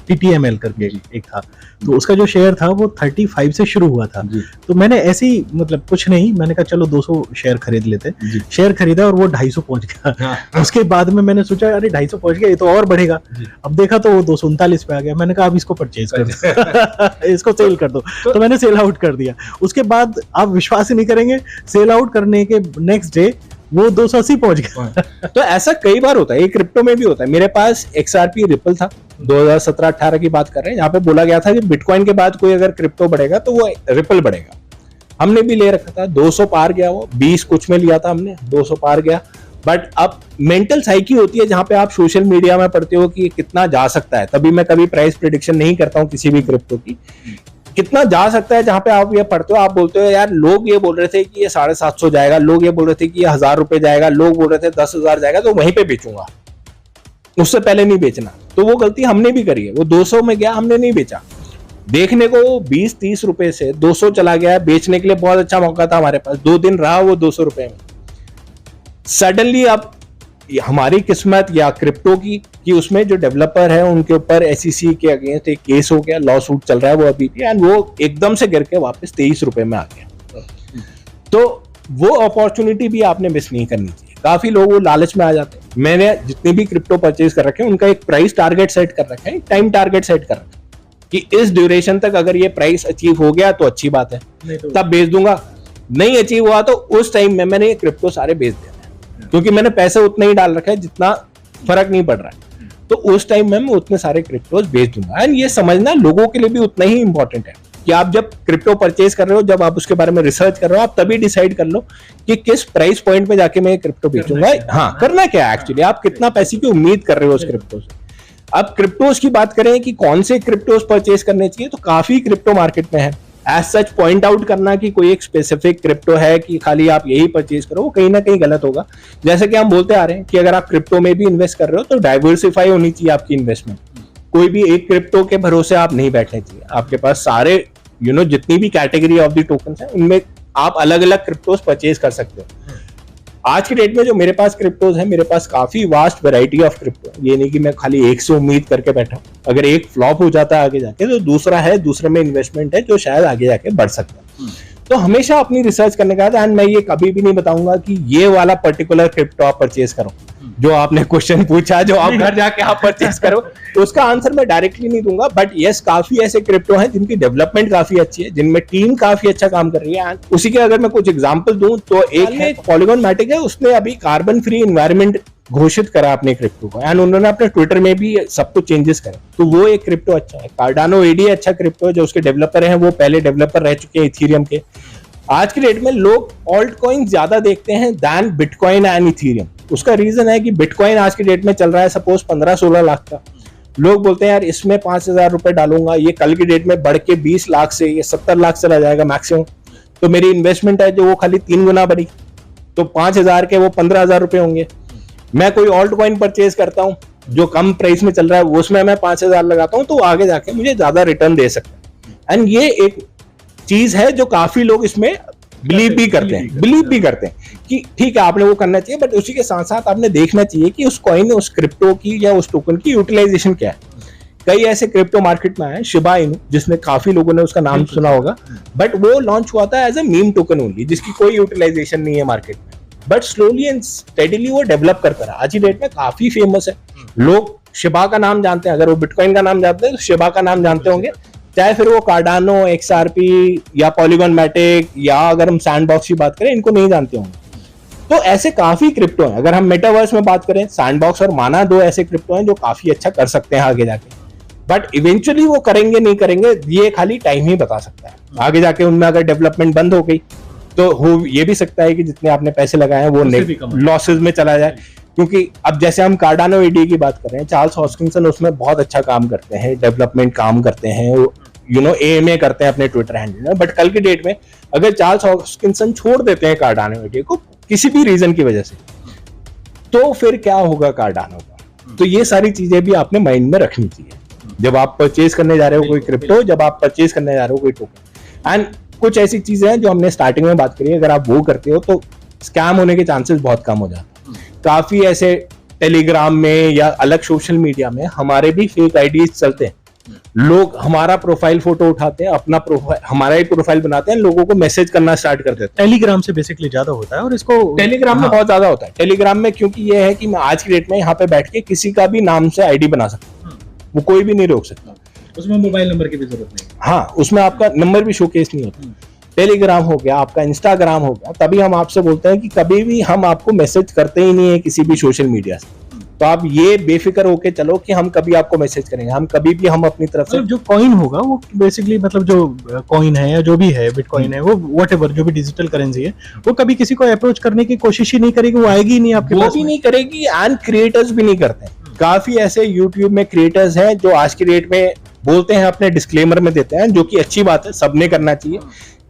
Speaker 1: TTML करके एक था, तो उसका जो शेयर था वो 35 से शुरू हुआ था। तो मैंने ऐसे ही मतलब कुछ नहीं, मैंने कहा चलो 200 शेयर खरीद लेते, शेयर खरीदा और वो 250 पहुंच गया। उसके बाद में मैंने सोचा अरे 250 पहुंच गया, ये तो और बढ़ेगा। अब देखा तो वो 239 पे आ गया। मैंने कहा अब इसको परचेज कर दो, इसको सेल कर दो, तो मैंने सेल आउट कर दिया। उसके बाद आप विश्वास ही नहीं करेंगे, सेल आउट करने के नेक्स्ट डे वो 280 पहुंच गया।
Speaker 2: तो ऐसा कई बार होता है, ये क्रिप्टो में भी होता है। मेरे पास XRP रिपल था, 2017-18 की बात कर रहे हैं, यहाँ पे बोला गया था कि बिटकॉइन के बाद कोई अगर क्रिप्टो बढ़ेगा तो वो रिपल बढ़ेगा। हमने भी ले रखा था, 200 पार गया, वो 20 कुछ में लिया था हमने, 200 पार गया। बट अब मेंटल साइकी होती है जहां पे आप सोशल मीडिया में पढ़ते हो कि कितना जा सकता है, तभी मैं कभी प्राइस प्रेडिक्शन नहीं करता हूं किसी भी क्रिप्टो की, कितना जा सकता है। जहां पे आप ये पढ़ते हो, आप बोलते हो यार लोग ये बोल रहे थे कि ये 750 जाएगा, लोग ये बोल रहे थे कि ये 1,000 रुपए जाएगा, लोग बोल रहे थे 10,000 जाएगा, तो वहीं पे बेचूंगा, उससे पहले नहीं बेचना। तो वो गलती हमने भी करी है। वो 200 में गया, हमने नहीं बेचा। देखने को 20-30 रुपए से 200 चला गया, बेचने के लिए बहुत अच्छा मौका था हमारे पास, 2 दिन रहा वो 200 रुपए में। सडनली अब हमारी किस्मत या क्रिप्टो की कि उसमें जो डेवलपर है उनके ऊपर SEC के अगेंस्ट एक केस हो गया, लॉ सूट चल रहा है वो अभी भी, एंड वो एकदम से गिर के वापस 23 रुपए में आ गया। तो वो अपॉर्चुनिटी भी आपने मिस नहीं करनी चाहिए। काफी लोग वो लालच में आ जाते हैं। मैंने जितने भी क्रिप्टो परचेज कर रखे हैं उनका एक प्राइस टारगेट सेट कर रखा है, टाइम टारगेट सेट कर रखा है कि इस ड्यूरेशन तक अगर ये प्राइस अचीव हो गया तो अच्छी बात है, तब बेच दूंगा। नहीं अचीव हुआ तो उस टाइम में मैंने ये क्रिप्टो सारे बेच दिया, क्योंकि मैंने पैसे उतना ही डाल रखा है जितना फर्क नहीं पड़ रहा है। तो उस टाइम में मैं उतने सारे क्रिप्टोज बेच दूंगा। एंड ये समझना लोगों के लिए भी उतना ही इंपॉर्टेंट है कि आप जब क्रिप्टो परचेज कर रहे हो, जब आप उसके बारे में रिसर्च कर रहे हो, आप तभी डिसाइड कर लो कि किस प्राइस पॉइंट पे जाके मैं क्रिप्टो बेचूंगा। हाँ, करना क्या है एक्चुअली, आप कितना पैसे की उम्मीद कर रहे हो उस क्रिप्टो से। अब क्रिप्टोज की बात करें कि कौन से क्रिप्टोज परचेज करने चाहिए, तो काफी क्रिप्टो मार्केट में है। एज सच पॉइंट आउट करना कि कोई एक स्पेसिफिक क्रिप्टो है कि खाली आप यही परचेज करो, वो कहीं ना कहीं गलत होगा। जैसे कि हम बोलते आ रहे हैं कि अगर आप क्रिप्टो में भी इन्वेस्ट कर रहे हो तो डाइवर्सिफाई होनी चाहिए आपकी इन्वेस्टमेंट। कोई भी एक क्रिप्टो के भरोसे आप नहीं बैठने चाहिए। आपके पास सारे जितनी भी कैटेगरी ऑफ द टोकन्स है उनमें आप अलग अलग क्रिप्टोज परचेज कर सकते हो। आज की डेट में जो मेरे पास क्रिप्टोज है, मेरे पास काफी वास्ट वैरायटी ऑफ क्रिप्टो। ये नहीं कि मैं खाली एक से उम्मीद करके बैठा हूं। अगर एक फ्लॉप हो जाता है आगे जाके तो दूसरा है, दूसरे में इन्वेस्टमेंट है जो शायद आगे जाके बढ़ सकता है। तो हमेशा अपनी रिसर्च करने का है। एंड मैं ये कभी भी नहीं बताऊंगा कि ये वाला पर्टिकुलर क्रिप्टो आप परचेज करो, जो आपने क्वेश्चन पूछा, जो आप घर जाके आप परचेज करो, तो उसका आंसर मैं डायरेक्टली नहीं दूंगा। बट यस, काफी ऐसे क्रिप्टो हैं जिनकी डेवलपमेंट काफी अच्छी है, जिनमें टीम काफी अच्छा काम कर रही है। एंड उसी के अगर मैं कुछ एग्जांपल दूं तो एक है पॉलीगॉन मैटिक है, उसने अभी कार्बन फ्री एनवायरनमेंट घोषित करा अपने क्रिप्टो को, एंड उन्होंने अपने ट्विटर में भी सब कुछ चेंजेस करे, तो वो एक क्रिप्टो अच्छा है। कार्डानो एडी अच्छा क्रिप्टो है, जो उसके डेवलपर हैं वो पहले डेवलपर रह चुके हैं इथेरियम के। आज के डेट में लोग ऑल्ट कॉइन ज्यादा देखते हैं दैन बिटकॉइन एंड इथेरियम। उसका रीजन है कि बिटकॉइन आज की डेट में चल रहा है सपोज 15-16 लाख का। लोग बोलते हैं यार इसमें 5,000 रुपए डालूंगा, ये कल की डेट में बढ़ के 20 लाख से ये 70 लाख चला जाएगा मैक्सिमम, तो मेरी इन्वेस्टमेंट है जो वो खाली 3 गुना बढ़ी, तो 5,000 के वो 15,000 रुपए होंगे। मैं कोई ऑल्ट कॉइन परचेज करता हूँ जो कम प्राइस में चल रहा है, उसमें मैं 5,000 लगाता हूँ, तो आगे जाके मुझे ज्यादा रिटर्न दे सकता है। एंड ये एक चीज है जो काफी लोग इसमें बिलीव भी करते हैं कि ठीक है आपने वो करना चाहिए, बट उसी के साथ साथ आपने देखना चाहिए कि उस कॉइन, उस क्रिप्टो की या उस टोकन की यूटिलाइजेशन क्या है। कई ऐसे क्रिप्टो मार्केट में आए, शिबा इनू, जिसने काफी लोगों ने उसका नाम सुना होगा, बट वो लॉन्च हुआ था as a meme token only, जिसकी कोई यूटिलाइजेशन नहीं है मार्केट में, बट स्लोली एंड स्टेडीली वो डेवलप करता रहा। आज की डेट में काफी फेमस है, लोग शिबा का नाम जानते हैं। अगर वो बिटकॉइन का नाम जानते हैं तो शिबा का नाम जानते होंगे, चाहे फिर वो कार्डानो, XRP या पॉलीगॉन मैटिक, या अगर हम सैंडबॉक्स की बात करें, इनको नहीं जानते होंगे। तो ऐसे काफी क्रिप्टो हैं। अगर हम मेटावर्स में बात करें, सैंडबॉक्स और माना 2 ऐसे क्रिप्टो हैं जो काफी अच्छा कर सकते हैं आगे जाके, बट इवेंचुअली वो करेंगे नहीं करेंगे ये खाली टाइम ही बता सकता है। आगे जाके उनमें अगर डेवलपमेंट बंद हो गई तो हो ये भी सकता है कि जितने आपने पैसे लगाए हैं वो लॉसेस में चला जाए। क्योंकि अब जैसे हम कार्डानो एडी की बात कर रहे हैं, चार्ल्स हॉस्किंसन उसमें बहुत अच्छा काम करते हैं, डेवलपमेंट काम करते हैं, AMA करते हैं अपने ट्विटर हैंडल में। बट कल की डेट में अगर चार्ल्स हॉस्किंसन छोड़ देते हैं कार्डानो एडी को किसी भी रीजन की वजह से, तो फिर क्या होगा कार्डानो का। तो ये सारी चीजें भी आपने माइंड में रखनी चाहिए जब आप परचेज करने जा रहे हो कोई क्रिप्टो, जब आप परचेज करने जा रहे हो कोई टोकन। एंड कुछ ऐसी चीजें हैं जो हमने स्टार्टिंग में बात करी, अगर आप वो करते हो तो स्कैम होने के चांसेस बहुत कम हो जाते हैं। काफी ऐसे टेलीग्राम में या अलग सोशल मीडिया में हमारे भी फेक आईडीज चलते हैं। लोग हमारा प्रोफाइल फोटो उठाते हैं, अपना प्रोफाइल, हमारा ही प्रोफाइल बनाते हैं, लोगों को मैसेज करना स्टार्ट कर देते हैं।
Speaker 1: टेलीग्राम से बेसिकली ज्यादा होता है, और इसको
Speaker 2: टेलीग्राम में बहुत ज्यादा होता है। टेलीग्राम में क्योंकि ये है कि मैं आज की डेट में यहाँ पे बैठ के किसी का भी नाम से आईडी बना सकता हूँ, वो कोई भी नहीं रोक सकता।
Speaker 1: उसमें मोबाइल नंबर की भी जरूरत नहीं।
Speaker 2: हाँ, उसमें आपका नंबर भी शोकेस नहीं होता। टेलीग्राम हो गया, आपका इंस्टाग्राम हो गया, तभी हम आपसे बोलते हैं कि कभी भी हम आपको मैसेज करते ही नहीं है किसी भी सोशल मीडिया से। तो आप ये बेफिक्र होके चलो कि हम कभी आपको मैसेज करेंगे, हम कभी भी हम अपनी तरफ से
Speaker 1: जो कॉइन होगा वो बेसिकली मतलब जो कॉइन है या जो भी है बिटकॉइन है, वो व्हाटएवर जो भी डिजिटल करेंसी है, वो कभी किसी को अप्रोच करने की कोशिश ही नहीं करेगी, वो आएगी ही नहीं आपके पास,
Speaker 2: वो भी नहीं करेगी। एंड क्रिएटर्स भी नहीं करते। काफी ऐसे यूट्यूब में क्रिएटर्स हैं जो आज की डेट में बोलते हैं, अपने डिस्क्लेमर में देते हैं, जो कि अच्छी बात है, सबने करना चाहिए,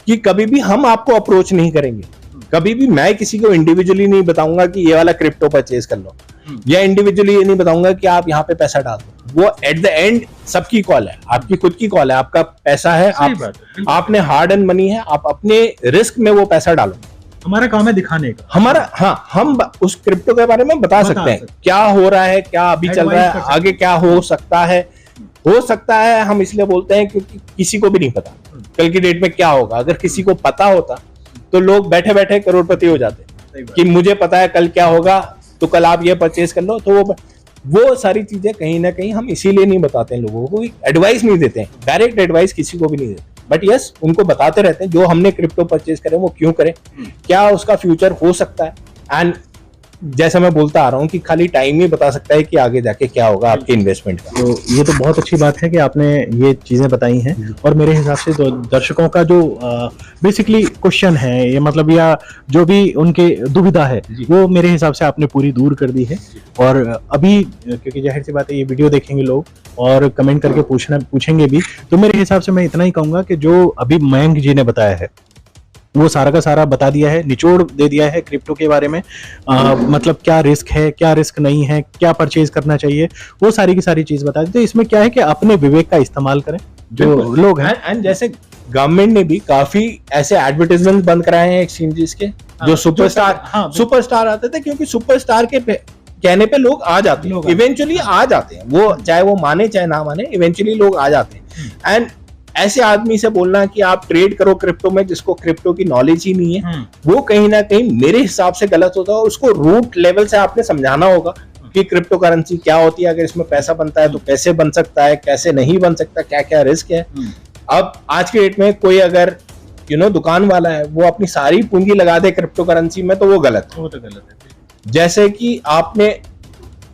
Speaker 2: कि कभी भी हम आपको अप्रोच नहीं करेंगे। कभी भी मैं किसी को इंडिविजुअली नहीं बताऊंगा कि ये वाला क्रिप्टो परचेज कर लो, या इंडिविजुअली ये नहीं बताऊंगा कि आप यहाँ पे पैसा डाल दो। वो एट द एंड सबकी कॉल है, आपकी खुद की कॉल है, आपका पैसा है, आपने हार्ड एंड मनी है, आप अपने रिस्क में वो पैसा डालो।
Speaker 1: हमारा काम है दिखाने का,
Speaker 2: हमारा, हाँ, हम उस क्रिप्टो के बारे में बता सकते हैं क्या हो रहा है, क्या अभी चल रहा है, आगे क्या हो सकता है। हम इसलिए बोलते हैं क्योंकि किसी को भी नहीं पता कल की डेट में क्या होगा। अगर किसी को पता होता तो लोग बैठे बैठे करोड़पति हो जाते कि मुझे पता है कल क्या होगा, तो कल आप ये परचेज कर लो। तो वो सारी चीजें कहीं ना कहीं हम इसीलिए नहीं बताते हैं, लोगों को एडवाइस नहीं देते हैं, डायरेक्ट एडवाइस किसी को भी नहीं देते। बट यस, उनको बताते रहते हैं जो हमने क्रिप्टो परचेज करे वो क्यों करें, क्या उसका फ्यूचर हो सकता है। एंड जैसा मैं बोलता आ रहा हूँ कि खाली टाइम ही बता सकता है कि आगे जाके क्या होगा आपके इन्वेस्टमेंट का।
Speaker 1: तो ये तो बहुत अच्छी बात है कि आपने ये चीजें बताई हैं, और मेरे हिसाब से तो दर्शकों का जो बेसिकली क्वेश्चन है, ये मतलब या जो भी उनके दुविधा है, वो मेरे हिसाब से आपने पूरी दूर कर दी है। और अभी क्योंकि जाहिर सी बात है ये वीडियो देखेंगे लोग और कमेंट करके पूछेंगे भी, तो मेरे हिसाब से मैं इतना ही कहूंगा कि जो अभी मयंक जी ने बताया है वो सारा का सारा बता दिया है, निचोड़ दे दिया है क्रिप्टो के बारे में। मतलब क्या रिस्क है, क्या रिस्क नहीं है, क्या परचेज करना चाहिए, वो सारी की सारी चीज बता दी। तो इसमें क्या है कि अपने विवेक का इस्तेमाल करें जो लोग हैं।
Speaker 2: एंड जैसे गवर्नमेंट ने भी काफी ऐसे एडवर्टाइजमेंट बंद कराए हैं एक्सचेंजेस के, जो सुपरस्टार आते थे, क्योंकि सुपरस्टार के कहने पे लोग आ जाते हैं, इवेंचुअली आ जाते हैं, वो चाहे वो माने चाहे ना माने, इवेंचुअली लोग आ जाते हैं। एंड ऐसे आदमी से बोलना कि आप ट्रेड करो क्रिप्टो में, जिसको क्रिप्टो की नॉलेज ही नहीं है, वो कहीं ना कहीं मेरे हिसाब से गलत होता है। उसको रूट लेवल से आपने समझाना होगा कि क्रिप्टो करेंसी क्या होती है, अगर इसमें पैसा बनता है तो कैसे बन सकता है, कैसे नहीं बन सकता, क्या क्या रिस्क है। अब आज के डेट में कोई अगर दुकान वाला है, वो अपनी सारी पूंजी लगा दे क्रिप्टो करेंसी में, तो वो गलत है।
Speaker 1: वो तो गलत है।
Speaker 2: जैसे कि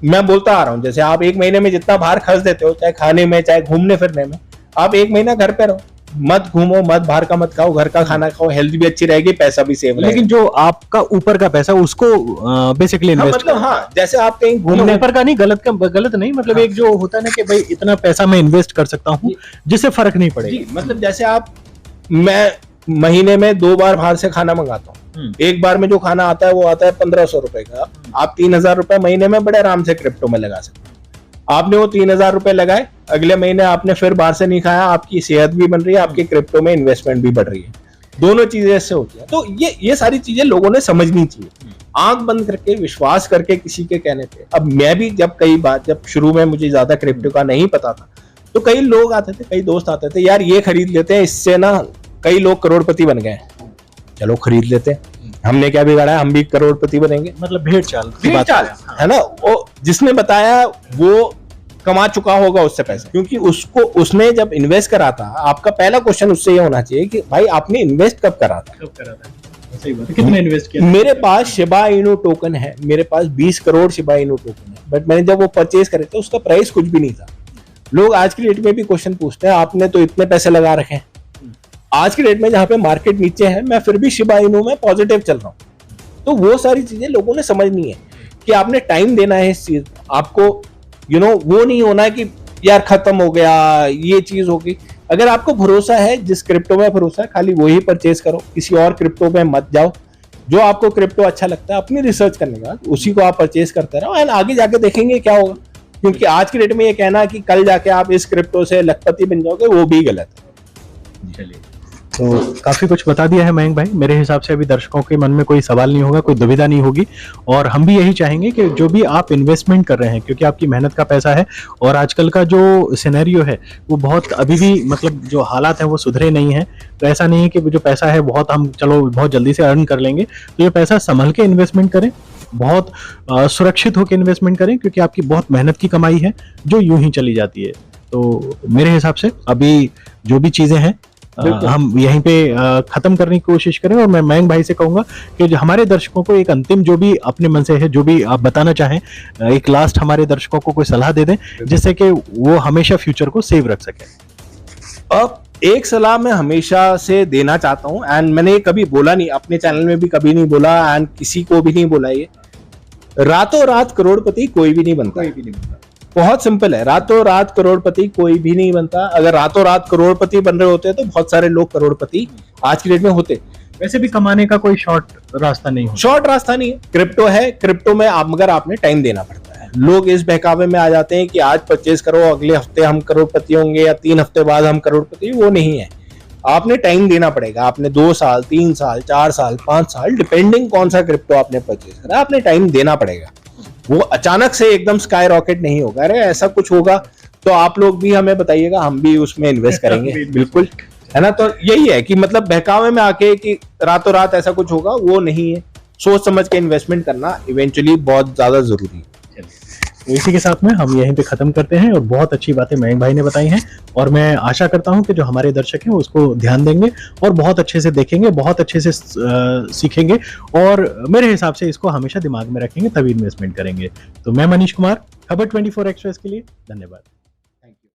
Speaker 2: मैं बोलता आ रहा हूँ, जैसे आप एक महीने में जितना बाहर खर्च देते हो, चाहे खाने में चाहे घूमने फिरने में, आप एक महीना घर पे रहो, मत घूमो, मत बाहर का मत खाओ, घर का खाना खाओ, हेल्थ भी अच्छी रहेगी, पैसा भी सेव रहेगा।
Speaker 1: लेकिन जो आपका ऊपर का पैसा उसको बेसिकली इन्वेस्ट
Speaker 2: मतलब हाँ, जैसे आप कहीं घूमने
Speaker 1: ऊपर का नहीं, गलत नहीं, मतलब एक जो होता है ना कि भाई इतना पैसा मैं इन्वेस्ट कर सकता हूँ जिससे फर्क नहीं पड़ेगा।
Speaker 2: मतलब जैसे मैं महीने में 2 बार बाहर से खाना मंगाता हूँ, एक बार में जो खाना आता है वो आता है 1500 रुपए का, आप 3000 रुपए महीने में बड़े आराम से क्रिप्टो में लगा सकते हो। आपने वो 3000 रुपए लगाए, अगले महीने आपने फिर बाहर से नहीं खाया, आपकी सेहत भी बन रही है, आपकी क्रिप्टो में इन्वेस्टमेंट भी बढ़ रही है, दोनों चीजें इससे होती है। तो ये सारी चीजें लोगों ने समझनी चाहिए, आंख बंद करके विश्वास करके किसी के कहने पे। अब मैं भी जब शुरू में मुझे ज्यादा क्रिप्टो का नहीं पता था, तो कई लोग आते थे, कई दोस्त आते थे, यार ये खरीद लेते हैं, इससे ना कई लोग करोड़पति बन गए, चलो खरीद लेते हैं, हमने क्या बिगाड़ा है, हम भी करोड़पति बनेंगे।
Speaker 1: मतलब भेड़ चाल
Speaker 2: है ना। वो जिसने बताया वो कमा चुका होगा उससे पैसे, क्योंकि उसने जब इन्वेस्ट करा था, आपका पहला क्वेश्चन उससे ये होना चाहिए कि भाई आपने इन्वेस्ट कब करा था।
Speaker 1: सही बात है। कितने इन्वेस्ट किया?
Speaker 2: मेरे पास शिबा इनू टोकन है, मेरे पास 20 करोड़ शिबा इनू टोकन है, बट मैंने जब वो परचेज करे थे उसका प्राइस कुछ भी नहीं था। लोग आज की डेट में भी क्वेश्चन पूछते हैं, आपने तो इतने पैसे लगा रखे हैं। आज की डेट में जहां पे मार्केट नीचे है, मैं फिर भी शिबा इनू में पॉजिटिव चल रहा हूं। तो वो सारी चीजें लोगों ने समझनी है कि आपने टाइम देना है इस चीज, आपको वो नहीं होना कि यार खत्म हो गया, ये चीज होगी। अगर आपको भरोसा है, जिस क्रिप्टो में भरोसा है, खाली वही परचेज करो, किसी और क्रिप्टो में मत जाओ। जो आपको क्रिप्टो अच्छा लगता है, अपनी रिसर्च करने के बाद उसी को आप परचेज करते रहो, एंड आगे जाके देखेंगे क्या होगा। क्योंकि आज की डेट में ये कहना कि कल जाके आप इस क्रिप्टो से लखपति बन जाओगे, वो भी गलत है।
Speaker 1: चलिए, तो काफी कुछ बता दिया है मयंक भाई। मेरे हिसाब से अभी दर्शकों के मन में कोई सवाल नहीं होगा, कोई दुविधा नहीं होगी, और हम भी यही चाहेंगे कि जो भी आप इन्वेस्टमेंट कर रहे हैं, क्योंकि आपकी मेहनत का पैसा है, और आजकल का जो सिनेरियो है वो बहुत अभी भी मतलब जो हालात हैं वो सुधरे नहीं हैं। तो ऐसा नहीं है कि जो पैसा है हम बहुत जल्दी से अर्न कर लेंगे। तो ये पैसा संभल के इन्वेस्टमेंट करें, बहुत सुरक्षित होकर इन्वेस्टमेंट करें, क्योंकि आपकी बहुत मेहनत की कमाई है जो यूं ही चली जाती है। तो मेरे हिसाब से अभी जो भी चीजें हैं हम यहीं पे खत्म करने की कोशिश करें। और मैं मयंक भाई से कहूंगा कि जो हमारे दर्शकों को एक अंतिम जो भी अपने मन से है, जो भी आप बताना चाहें, एक लास्ट हमारे दर्शकों को कोई सलाह दे दें, जिससे कि वो हमेशा फ्यूचर को सेव रख सके।
Speaker 2: अब एक सलाह मैं हमेशा से देना चाहता हूं, एंड मैंने कभी बोला नहीं, अपने चैनल में भी कभी नहीं बोला, एंड किसी को भी नहीं बोला, ये रातों रात करोड़पति कोई भी नहीं बनता। बहुत सिंपल है, रातों रात करोड़पति कोई भी नहीं बनता। अगर रातों रात करोड़पति बन रहे होते तो बहुत सारे लोग करोड़पति आज की डेट में होते।
Speaker 1: वैसे भी कमाने का कोई शॉर्ट रास्ता नहीं है। क्रिप्टो है, क्रिप्टो में मगर आपने टाइम देना पड़ता है। लोग इस बहकावे में आ जाते हैं कि आज परचेज करो, अगले हफ्ते हम करोड़पति होंगे, या 3 हफ्ते बाद हम करोड़पति। वो नहीं है, आपने टाइम देना पड़ेगा। आपने 2 साल, 3 साल, 4 साल, 5 साल, डिपेंडिंग कौन सा क्रिप्टो आपने परचेज करा, आपने टाइम देना पड़ेगा। वो अचानक से एकदम स्काई रॉकेट नहीं होगा। अरे ऐसा कुछ होगा तो आप लोग भी हमें बताइएगा, हम भी उसमें इन्वेस्ट करेंगे। बिल्कुल, है ना। तो यही है कि मतलब बहकावे में आके कि रातों रात ऐसा कुछ होगा, वो नहीं है। सोच समझ के इन्वेस्टमेंट करना इवेंचुअली बहुत ज्यादा जरूरी है। तो इसी के साथ में हम यहीं पे खत्म करते हैं, और बहुत अच्छी बातें मयंक भाई ने बताई हैं, और मैं आशा करता हूं कि जो हमारे दर्शक हैं उसको ध्यान देंगे और बहुत अच्छे से देखेंगे, बहुत अच्छे से सीखेंगे, और मेरे हिसाब से इसको हमेशा दिमाग में रखेंगे, तभी इन्वेस्टमेंट करेंगे। तो मैं मनीष कुमार, खबर 24 एक्सप्रेस के लिए धन्यवाद।